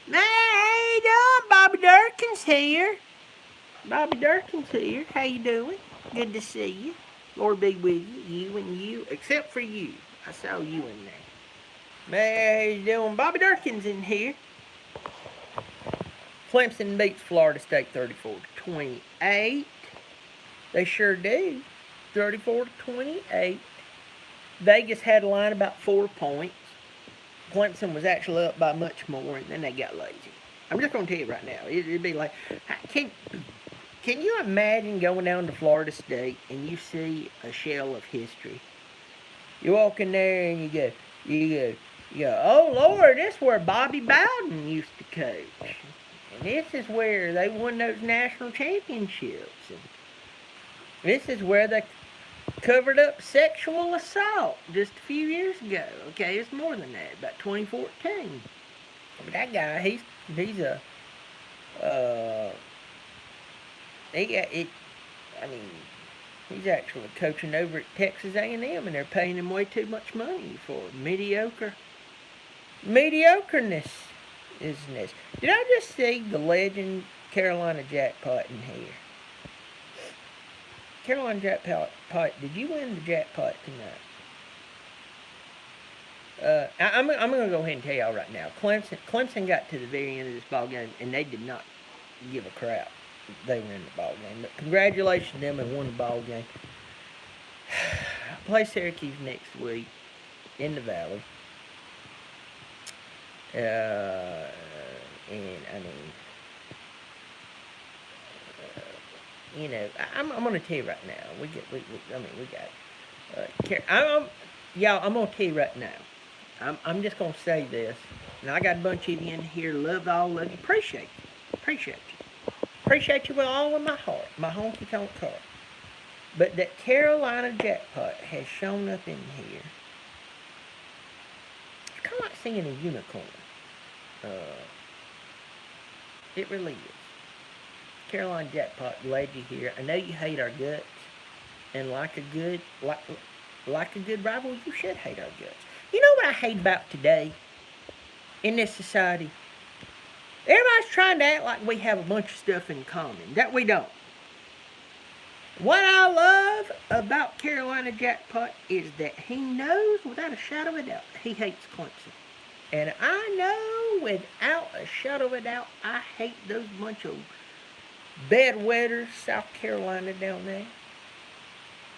Man, how you doing? Bobby Dirkens here. Bobby Dirkens here. How you doing? Good to see you. Lord be with you, you and you, except for you. I saw you in there. Man, how you doing? Bobby Dirkens in here. Clemson beats Florida State 34-28. They sure do. 34-28. Vegas had a line about 4 points. Clemson was actually up by much more, and then they got lazy. I'm just going to tell you right now, it'd be like, can you imagine going down to Florida State and you see a shell of history? You walk in there and you go, oh Lord, this is where Bobby Bowden used to coach. And this is where they won those national championships. And this is where they covered up sexual assault just a few years ago. Okay, it's more than that, about 2014. But that guy, he's a he's actually coaching over at Texas A&M, and they're paying him way too much money for mediocreness, isn't this? Did I just see the legend Carolina jackpot in here? Carolina jackpot, did you win the jackpot tonight? I'm going to go ahead and tell y'all right now. Clemson got to the very end of this ball game, and they did not give a crap. They were in the ball game. But congratulations to them and won the ball game. Play Syracuse next week in the Valley. And I mean, you know, I'm going to tell you right now. We got. Y'all, I'm going to tell you right now. I'm just going to say this, and I got a bunch of you in here. Love all of you. Appreciate you with all of my heart, my honky tonk heart. But that Carolina jackpot has shown up in here. It's kind of like seeing a unicorn. It really is. Carolina jackpot, glad you're here. I know you hate our guts, and like a good rival, you should hate our guts. You know what I hate about today in this society? Everybody's trying to act like we have a bunch of stuff in common that we don't. What I love about Carolina Jackpot is that he knows without a shadow of a doubt he hates Clemson. And I know without a shadow of a doubt I hate those bunch of bedwetters, South Carolina down there.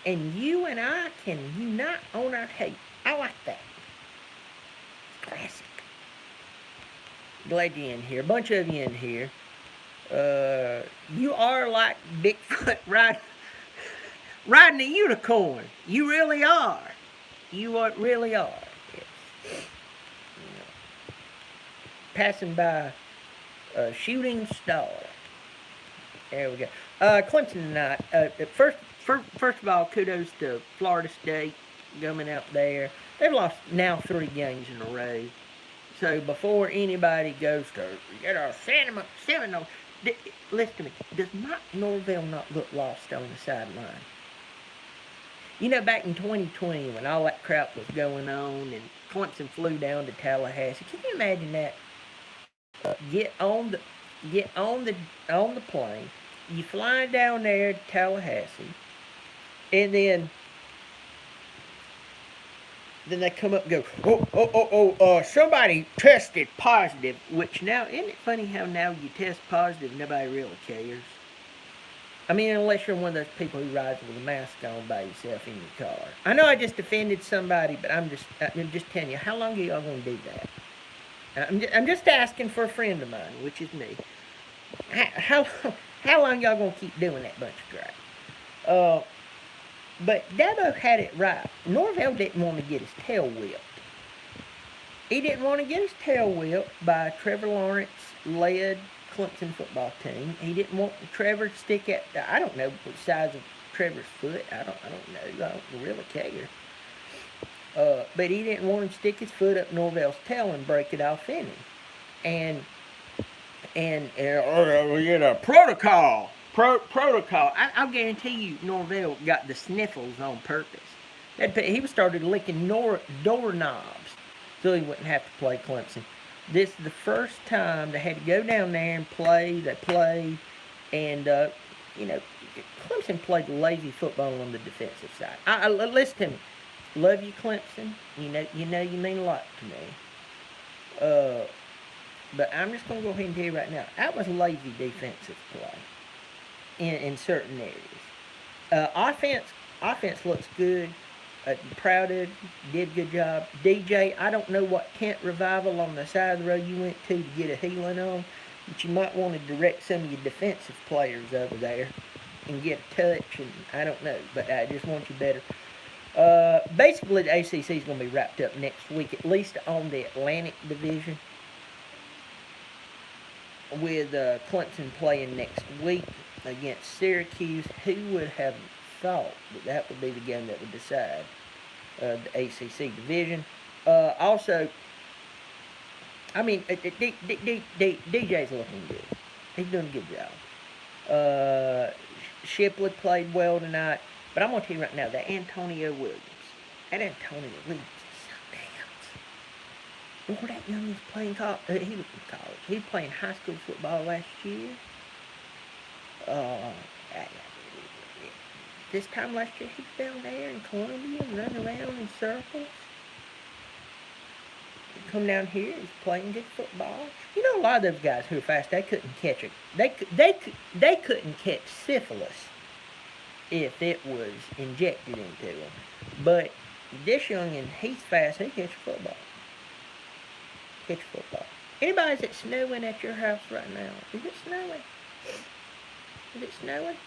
And you and I can unite on our hate. I like that. Classic. Glad you're in here. A bunch of you in here. You are like Bigfoot riding a unicorn. You really are. Really are. Yes. Passing by a shooting star. There we go. Clemson tonight. First of all, kudos to Florida State coming out there. They've lost now 3 games in a row. So before anybody goes to get our Seminole, listen to me. Does Mike Norvell not look lost on the sideline? You know, back in 2020 when all that crap was going on and Clemson flew down to Tallahassee, can you imagine that? Get on the plane. You fly down there to Tallahassee, and then they come up and go, somebody tested positive. Which now, isn't it funny how now you test positive, nobody really cares? I mean, unless you're one of those people who rides with a mask on by yourself in your car. I know I just offended somebody, but I'm just telling you, how long are y'all going to do that? I'm just asking for a friend of mine, which is me. How long y'all going to keep doing that bunch of crap? But Dabo had it right. Norvell didn't want to get his tail whipped. He didn't want to get his tail whipped by Trevor Lawrence-led Clemson football team. He didn't want Trevor to stick at, I don't know the size of Trevor's foot. I don't know. I don't really care. But he didn't want him to stick his foot up Norvell's tail and break it off in him. And protocol. Protocol. I'll guarantee you Norvell got the sniffles on purpose. He started licking doorknobs so he wouldn't have to play Clemson. This is the first time they had to go down there and play. They played, and you know, Clemson played lazy football on the defensive side. Listen to me. Love you, Clemson. You mean a lot to me. But I'm just gonna go ahead and tell you right now, that was lazy defensive play in certain areas. Offense looks good. Proud of you. Did a good job. DJ, I don't know what Kent Revival on the side of the road you went to get a healing on, but you might want to direct some of your defensive players over there and get a touch, and I don't know, but I just want you better. Basically, the ACC is going to be wrapped up next week, at least on the Atlantic Division, with Clemson playing next week against Syracuse. Who would have thought that would be the game that would decide the ACC division? Also, I mean, DJ's looking good. He's doing a good job. Shipley played well tonight, but I'm going to tell you right now, that Antonio Williams is something else. Boy, that young was playing college. He was in college. He was playing high school football last year. This time last year, he was down there in Columbia, running around in circles. Come down here, he's playing good football. You know, a lot of those guys who are fast, they couldn't catch it. They couldn't catch syphilis if it was injected into them. But this youngin, he's fast. He catch football. Anybody, is it snowing at your house right now? Is it snowing? Is it snowing?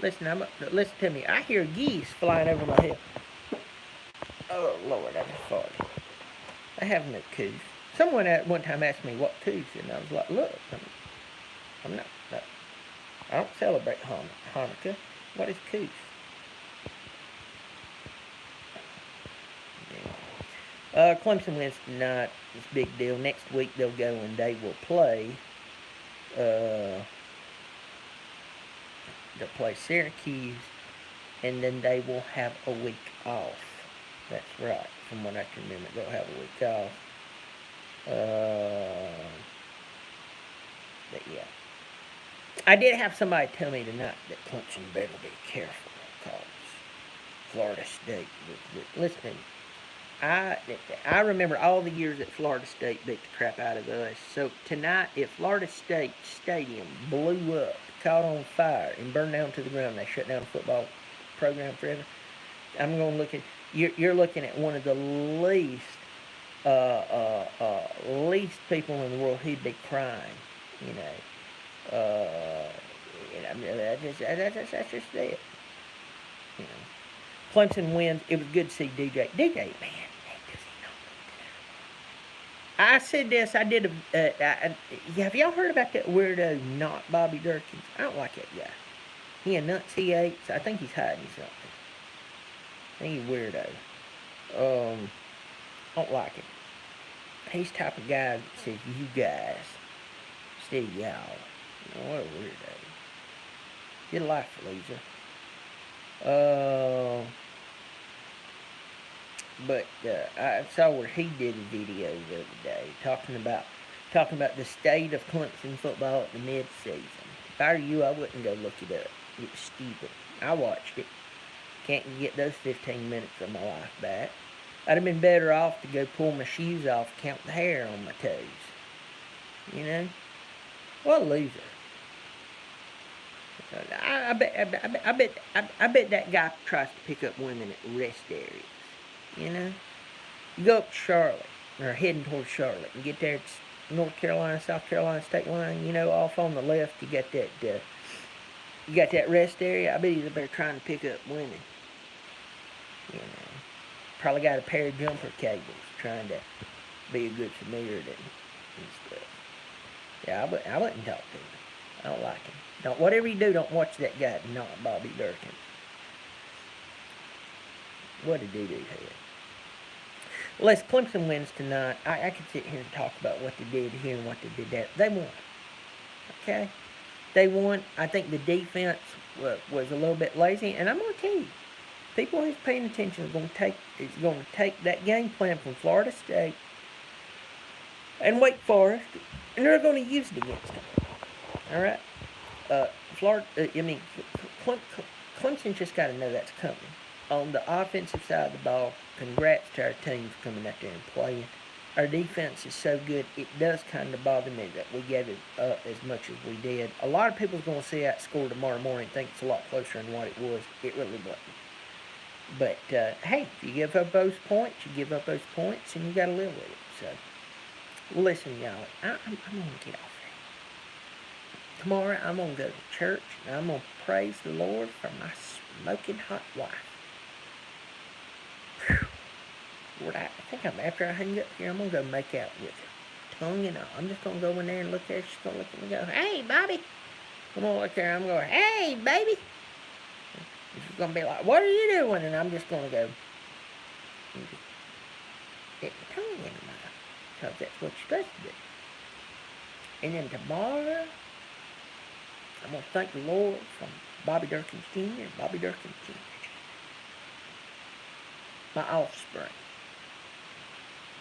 Listen, listen to me. I hear geese flying over my head. Oh, Lord, I just farted. I have no coos. Someone at one time asked me what coos, and I was like, look, I don't celebrate Hanukkah. What is coos? Clemson wins tonight. It's a big deal. Next week they'll go and they will play. They'll play Syracuse, and then they will have a week off. That's right. From what I can remember, they'll have a week off. But yeah. I did have somebody tell me tonight that Clemson better be careful because Florida State. Listen to me. I remember all the years that Florida State beat the crap out of us. So tonight, if Florida State Stadium blew up, caught on fire, and burned down to the ground, they shut down the football program forever, I'm going to look at... You're looking at one of the least people in the world who'd be crying, you know. That's just it. You know. Clemson wins. It was good to see DJ. DJ, man, does he not look terrible? I said this. I did have y'all heard about that weirdo, not Bobby Dirkens? I don't like that guy. He enunciates. I think he's hiding something. I think he's a weirdo. I don't like him. He's the type of guy that says you guys instead of y'all. You know, what a weirdo. Get a life, loser. But I saw where he did a video the other day talking about the state of Clemson football at the mid-season. If I were you, I wouldn't go look it up. It's stupid. I watched it. Can't get those 15 minutes of my life back. I'd have been better off to go pull my shoes off, count the hair on my toes. You know? What a loser. I bet that guy tries to pick up women at rest areas. You know? You go up to Charlotte, or heading towards Charlotte, and get there, it's North Carolina, South Carolina state line. You know, off on the left, you got that rest area. I bet he's up there trying to pick up women. You know, probably got a pair of jumper cables, trying to be a good Samaritan and stuff. Yeah, I wouldn't talk to him. I don't like him. Whatever you do, don't watch that guy, not Bobby Dirkens. What a doo-doo head. Well, as Clemson wins tonight, I could sit here and talk about what they did here and what they did there. They won. Okay? They won. I think the defense was a little bit lazy, and I'm going to tell you, people who's paying attention is going to take that game plan from Florida State and Wake Forest, and they're going to use it against them. All right, Florida. Clemson just got to know that's coming. On the offensive side of the ball, congrats to our team for coming out there and playing. Our defense is so good, it does kind of bother me that we gave it up as much as we did. A lot of people's going to see that score tomorrow morning and think it's a lot closer than what it was. It really wasn't. But, hey, if you give up those points, you give up those points, and you got to live with it. So, well, listen, y'all, I'm going to get off here. Tomorrow, I'm going to go to church, and I'm going to praise the Lord for my smoking hot wife. Whew. Lord, I think after I hang up here, I'm going to go make out with her. Tongue and all. I'm just going to go in there and look at her. She's going to look at me and go, hey, Bobby. I'm going to look at her. I'm going, hey, baby. She's going to be like, what are you doing? And I'm just going to go, get my tongue in her mouth. Because that's what you're supposed to do. And then tomorrow, I'm going to thank the Lord from Bobby Dirkens Jr. and Bobby Dirkens Jr. My offspring.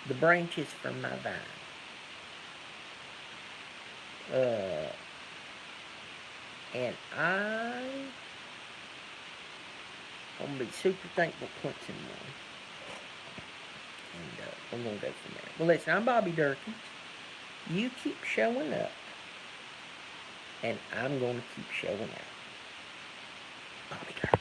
The branches from my vine. And I'm going to be super thankful Clemson won. And we're going to go from there. Well, listen, I'm Bobby Dirkens. You keep showing up. And I'm going to keep showing out. Bobby Dirkens.